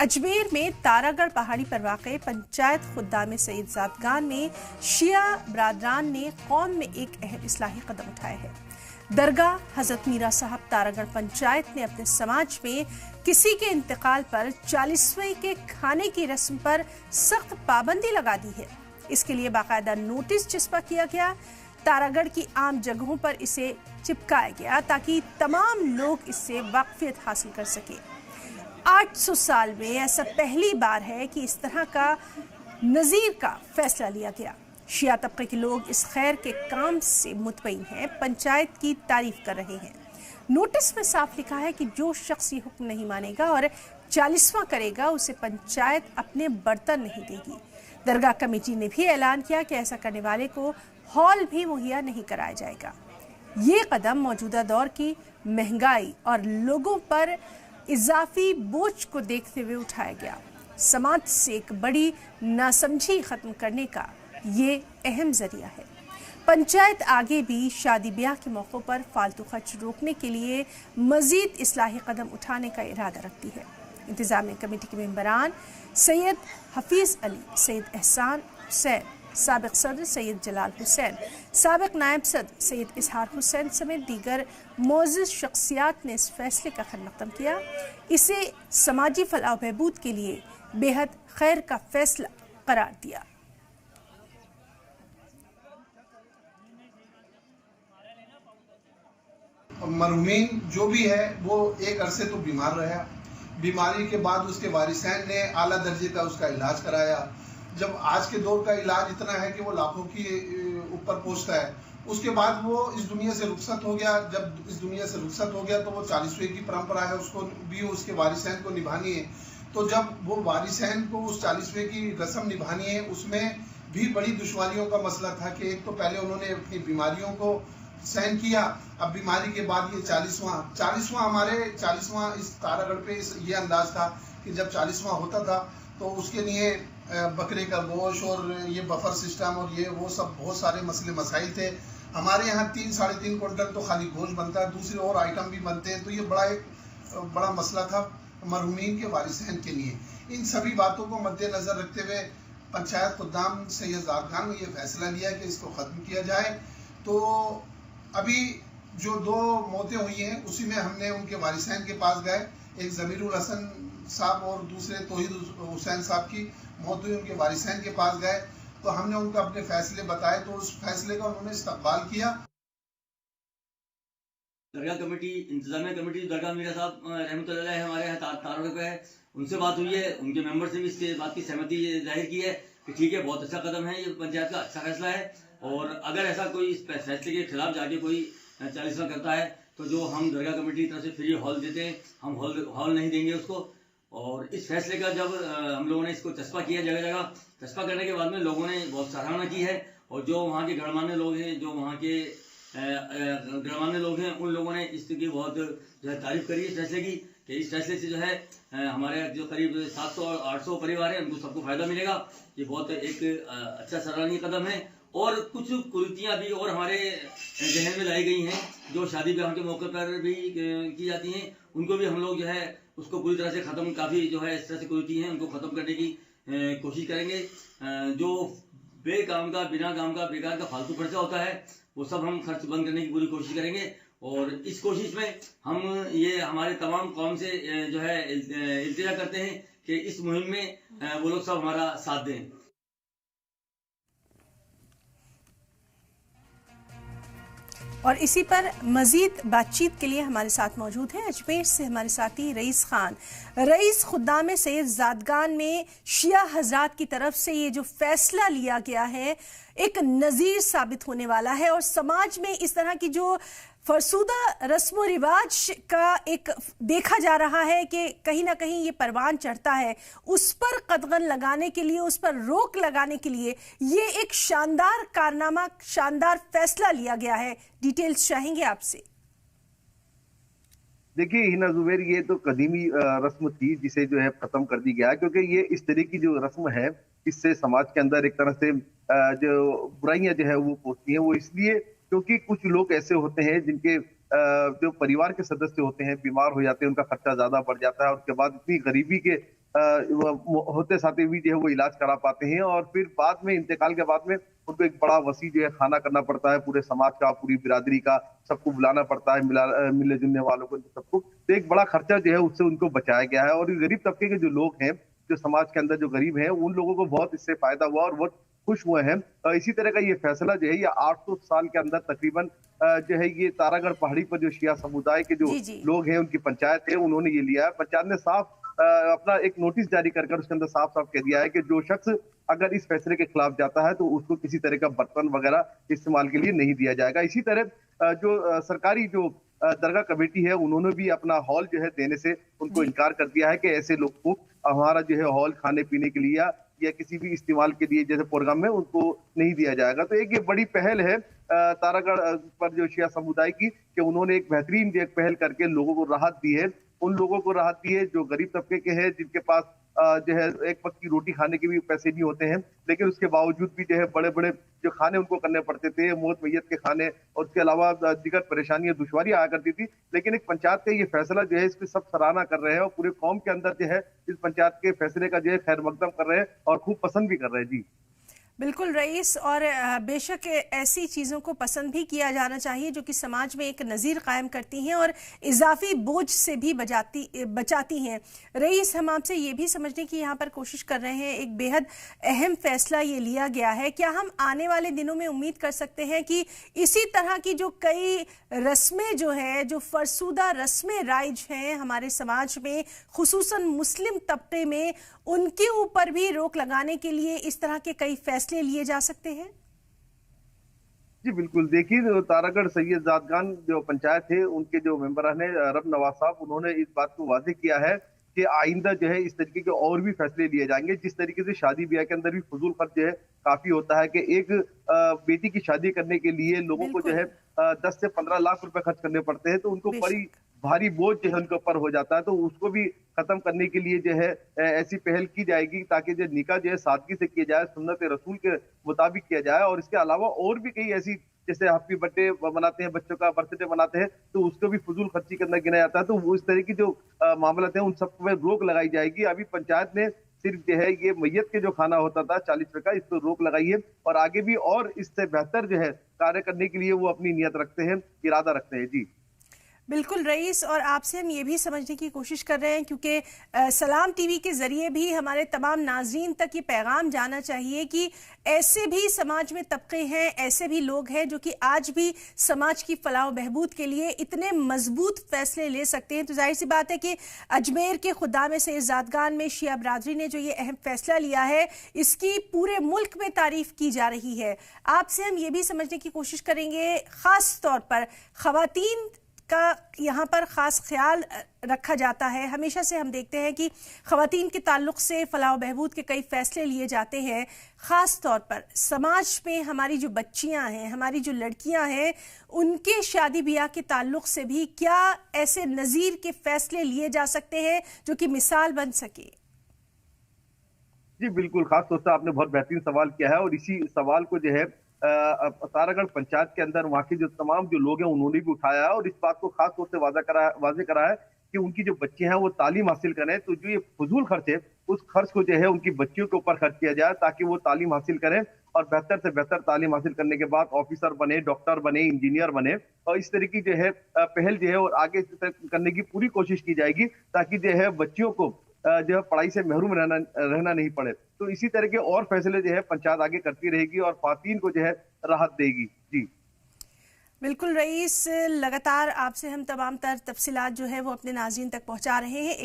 अजमेर में तारागढ़ पहाड़ी पर वाक़ पंचायत खुद्दाम सैयद ज़ादगान में शिया बरादरान ने कौम में एक अहम इस्लाही कदम उठाया है। दरगाह हज़रत मीरा साहब तारागढ़ पंचायत ने अपने समाज में किसी के इंतकाल पर 40वें के खाने की रस्म पर सख्त पाबंदी लगा दी है। इसके लिए बाकायदा नोटिस चिपका किया गया। तारागढ़ की आम जगहों पर इसे चिपकाया गया ताकि तमाम लोग इससे वाकफियत हासिल कर सके। 800 साल में ऐसा पहली बार है कि इस तरह का नज़ीर का फैसला लिया गया। शिया तबके के लोग इस खैर के काम से मुतमईन हैं, पंचायत की तारीफ कर रहे हैं। नोटिस में साफ लिखा है कि जो शख्स ये हुक्म नहीं मानेगा और 40वां करेगा उसे पंचायत अपने बर्तन नहीं देगी। दरगाह कमेटी ने भी ऐलान किया कि ऐसा करने वाले को हॉल भी मुहैया नहीं कराया जाएगा। ये कदम मौजूदा दौर की महंगाई और लोगों पर इजाफी बोझ को देखते हुए उठाया गया। समाज से एक बड़ी नासमझी खत्म करने का ये अहम जरिया है। पंचायत आगे भी शादी ब्याह के मौक़ों पर फालतू खर्च रोकने के लिए मजीद इस्लाही कदम उठाने का इरादा रखती है। इंतजामिया कमेटी के मेंबरान सैयद हफीज़ अली, सैयद एहसान हुसैन, साबिक सदर सैयद जलाल हुसैन, साबिक नायब सदर सैयद इजहार हुसैन समेत दीगर मोअज़्ज़ज़ शख्सियात ने इस फैसले का खैरमक़दम किया। इसे समाजी फलाह बहबूद के लिए बेहद खैर का फैसला करार दिया। मरहूमीन जो भी है वो एक अरसे तो बीमार रहा। बीमारी के बाद उसके वारिसैन ने आला दर्जे का उसका इलाज कराया। जब आज के दौर का इलाज इतना है कि वो लाखों की ऊपर पहुंचता है, उसके बाद वो इस दुनिया से रुखसत हो गया। जब इस दुनिया से रुखसत हो गया तो वो 40वें की परंपरा है, उसको भी उसके वारिसैन को निभानी है। तो जब वो वारिसैन को उस 40वें की रस्म निभानी है, उसमें भी बड़ी दुश्वारियों का मसला था कि एक तो पहले उन्होंने अपनी बीमारियों को सहन किया, अब बीमारी के बाद ये 40वां हमारे 40वां इस तारागढ़ पे ये अंदाज था कि जब 40वां होता था तो उसके लिए बकरे का गोश्त और ये बफर सिस्टम और ये वो सब बहुत सारे मसले मसाइल थे। हमारे यहाँ 3-3.5 क्विंटल तो खाली गोश्त बनता है, दूसरे और आइटम भी बनते हैं। तो ये बड़ा मसला था मरहूमीन के वारिसैन के लिए। इन सभी बातों को मद्देनजर रखते हुए पंचायत खुद्दाम सैयद ज़ादगान ने यह फैसला लिया कि इसको ख़त्म किया जाए। तो अभी जो 2 मौतें हुई हैं उसी में हमने उनके वारिसैन के पास गए, एक ज़मीरुल हसन साहब और दूसरे तौहीद हुसैन साहब की मौत हुई, उनके वारिसैन के पास गए तो हमने उनको अपने फैसले बताए, तो उस फैसले का उन्होंने इस्तकबाल किया। दरगाह कमेटी, इंतजामिया कमेटी दरगाह मीरा साहब रहमतुल्लाह अलैह हमारे यहाँ तारुफ पे है, उनसे बात हुई है। उनके मेंबर से भी इसके बात की सहमति जाहिर की है कि ठीक है, बहुत अच्छा कदम है, ये पंचायत का अच्छा फैसला है। और अगर ऐसा कोई इस फैसले के खिलाफ जाके कोई 40वां करता है तो जो हम दरगाह कमेटी की तरफ से फ्री हॉल देते हैं, हम हॉल नहीं देंगे उसको। और इस फैसले का जब हम लोगों ने इसको चस्पा किया, जगह जगह चस्पा करने के बाद में लोगों ने बहुत सराहना की है। और जो वहाँ के गणमान्य लोग हैं, जो वहाँ के गणमान्य लोग हैं, उन लोगों ने इसकी बहुत जो है तारीफ करी इस फैसले की कि इस फैसले से जो है हमारे जो करीब 700-800 परिवार हैं उनको सबको फायदा मिलेगा। ये बहुत एक अच्छा सराहनीय कदम है। और कुछ कुरीतियाँ भी और हमारे जहन में लाई गई हैं जो शादी ब्याह के मौके पर भी की जाती हैं, उनको भी हम लोग जो है उसको पूरी तरह से ख़त्म, काफ़ी जो है इस तरह से कुरीति हैं उनको ख़त्म करने की कोशिश करेंगे। जो बेकाम का, बिना काम का, बेकार का फालतू खर्चा होता है वो सब हम खर्च बंद करने की पूरी कोशिश करेंगे। और इस कोशिश में हम ये हमारे तमाम कौम से जो है इल्तिजा करते हैं कि इस मुहिम में वो लोग सब हमारा साथ दें। और इसी पर मजीद बातचीत के लिए हमारे साथ मौजूद हैं अजमेर से हमारे साथी रईस खान। रईस, खुद्दाम सैयद ज़ादगान में शिया हज़रात की तरफ से ये जो फैसला लिया गया है एक नज़ीर साबित होने वाला है और समाज में इस तरह की जो फरसूदा रस्म रिवाज का एक देखा जा रहा है कि कहीं ना कहीं ये परवान चढ़ता है, उस पर कदगन लगाने के लिए, उस पर रोक लगाने के लिए ये एक शानदार कारनामा, शानदार फैसला लिया गया है। डिटेल्स चाहेंगे आपसे। देखिए हिना जुबैर, ये तो कदीमी रस्म थी जिसे जो है खत्म कर दी गया, क्योंकि ये इस तरह की जो रस्म है इससे समाज के अंदर एक तरह से जो बुराइयां जो है वो पहुंचती हैं। वो इसलिए क्योंकि कुछ लोग ऐसे होते हैं जिनके जो परिवार के सदस्य होते हैं बीमार हो जाते हैं, उनका खर्चा ज्यादा बढ़ जाता है और उसके बाद इतनी गरीबी के होते साथे भी जो है वो इलाज करा पाते हैं, और फिर बाद में इंतकाल के बाद में उनको एक बड़ा वसी जो है खाना करना पड़ता है, पूरे समाज का, पूरी बिरादरी का, सबको बुलाना पड़ता है, मिलने जुलने वालों को, सबको। तो एक बड़ा खर्चा जो है उससे उनको बचाया गया है। और गरीब तबके के जो लोग हैं, जो समाज के अंदर जो गरीब हैं, उन लोगों को बहुत इससे फायदा हुआ और बहुत खुश हुए हैं। इसी तरह का ये फैसला जो है ये 800 साल के अंदर तकरीबन जो है ये तारागढ़ पहाड़ी पर जो शिया समुदाय के जो लोग हैं, उनकी पंचायत है, उन्होंने ये लिया है। पंचायत ने साफ अपना एक नोटिस जारी कर उसके अंदर साफ साफ कह दिया है कि जो शख्स अगर इस फैसले के खिलाफ जाता है तो उसको किसी तरह का बर्तन वगैरह इस्तेमाल के लिए नहीं दिया जाएगा। इसी तरह जो सरकारी जो दरगाह कमेटी है, उन्होंने भी अपना हॉल जो है देने से उनको इनकार कर दिया है कि ऐसे लोग को हमारा जो है हॉल खाने पीने के लिए या किसी भी इस्तेमाल के लिए जैसे प्रोग्राम में उनको नहीं दिया जाएगा। तो एक ये बड़ी पहल है तारागढ़ पर जो शिया समुदाय की, कि उन्होंने एक बेहतरीन एक पहल करके लोगों को राहत दी है। उन लोगों को राहत दी है जो गरीब तबके के हैं, जिनके पास जो है एक वक्त की रोटी खाने के भी पैसे नहीं होते हैं, लेकिन उसके बावजूद भी जो है बड़े बड़े जो खाने उनको करने पड़ते थे, मौत मैयत के खाने, और उसके अलावा दिक्कत परेशानियां दुश्वारियां आया करती थी। लेकिन एक पंचायत का ये फैसला जो है इसकी सब सराहना कर रहे हैं, और पूरे कौम के अंदर जो है इस पंचायत के फैसले का जो है खैर मकदम कर रहे हैं और खूब पसंद भी कर रहे हैं। जी बिल्कुल रईस, और बेशक ऐसी चीज़ों को पसंद भी किया जाना चाहिए जो कि समाज में एक नज़ीर कायम करती हैं और इजाफी बोझ से भी बचाती हैं। रईस, हम आपसे ये भी समझने की यहाँ पर कोशिश कर रहे हैं, एक बेहद अहम फैसला ये लिया गया है। क्या हम आने वाले दिनों में उम्मीद कर सकते हैं कि इसी तरह की जो कई रस्में जो है, जो फरसूदा रस्में राइज हैं हमारे समाज में, खुसूसन मुस्लिम तबके में, उनके ऊपर भी रोक लगाने के लिए इस तरह के कई फैसले लिए जा सकते हैं? जी बिल्कुल, देखिए तारागढ़ सैयद जादगान जो पंचायत है, उनके जो मेंबरान है रब नवाज साहब, उन्होंने इस बात को वादे किया है कि आइंदा जो है इस तरीके के और भी फैसले लिए जाएंगे। जिस तरीके से शादी ब्याह के अंदर भी फजूल खर्च जो है काफी होता है, कि एक बेटी की शादी करने के लिए लोगों को जो है 10 से 15 लाख रुपए खर्च करने पड़ते हैं, तो उनको बड़ी भारी बोझ जो है उनके ऊपर हो जाता है। तो उसको भी खत्म करने के लिए जो है ऐसी पहल की जाएगी ताकि जो निकाह जो है सादगी से किया जाए, सुन्नत रसूल के मुताबिक किया जाए। और इसके अलावा और भी कई ऐसी, जैसे हैप्पी बर्थडे मनाते हैं, बच्चों का बर्थडे मनाते हैं, तो उसको भी फजूल खर्ची के अंदर गिना जाता है। तो वो इस तरह की जो मामला है उन सब में रोक लगाई जाएगी। अभी पंचायत ने सिर्फ जो है ये मैयत के जो खाना होता था 40 रुपए का, इसको रोक लगाई है, और आगे भी और इससे बेहतर जो है कार्य करने के लिए वो अपनी नियत रखते हैं, इरादा रखते हैं। जी बिल्कुल रईस, और आपसे हम ये भी समझने की कोशिश कर रहे हैं, क्योंकि सलाम टीवी के जरिए भी हमारे तमाम नाजरीन तक ये पैगाम जाना चाहिए कि ऐसे भी समाज में तबके हैं, ऐसे भी लोग हैं जो कि आज भी समाज की फलाह बहबूद के लिए इतने मजबूत फैसले ले सकते हैं। तो जाहिर सी बात है कि अजमेर के खुदाम सैयद जादगान में शिया बरादरी ने जो ये अहम फैसला लिया है, इसकी पूरे मुल्क में तारीफ की जा रही है। आपसे हम ये भी समझने की कोशिश करेंगे, खास तौर पर खवातीन का यहाँ पर ख़ास ख्याल रखा जाता है। हमेशा से हम देखते हैं कि ख़वातीन के ताल्लुक से फलाह बहबूद के कई फ़ैसले लिए जाते हैं। ख़ास तौर पर समाज में हमारी जो बच्चियाँ हैं, हमारी जो लड़कियाँ हैं, उनके शादी ब्याह के ताल्लुक से भी क्या ऐसे नज़ीर के फ़ैसले लिए जा सकते हैं जो कि मिसाल बन सके? जी बिल्कुल, खास तौर से आपने बहुत बेहतरीन सवाल किया है, और इसी सवाल को जो है तारागढ़ पंचायत के अंदर वहाँ के जो तमाम जो लोग हैं उन्होंने भी उठाया है, और इस बात को खास तौर से वाज़ेह करा है कि उनकी जो बच्चे हैं वो तालीम हासिल करें। तो जो ये फजूल खर्च है, उस खर्च को जो है उनकी बच्चियों के ऊपर खर्च किया जाए, ताकि वो तालीम हासिल करें और बेहतर से बेहतर तालीम हासिल करने के बाद ऑफिसर बने, डॉक्टर बने, इंजीनियर बने। और इस तरह की जो है पहल जो है और आगे करने की पूरी कोशिश की जाएगी, ताकि जो है बच्चियों को जो है पढ़ाई से महरूम रहना नहीं पड़े। तो इसी तरह के और फैसले जो है पंचायत आगे करती रहेगी और ख्वातीन को जो है राहत देगी। जी बिल्कुल रईस, लगातार आपसे हम तमाम तर तफसीलात जो है वो अपने नाज़रीन तक पहुंचा रहे हैं।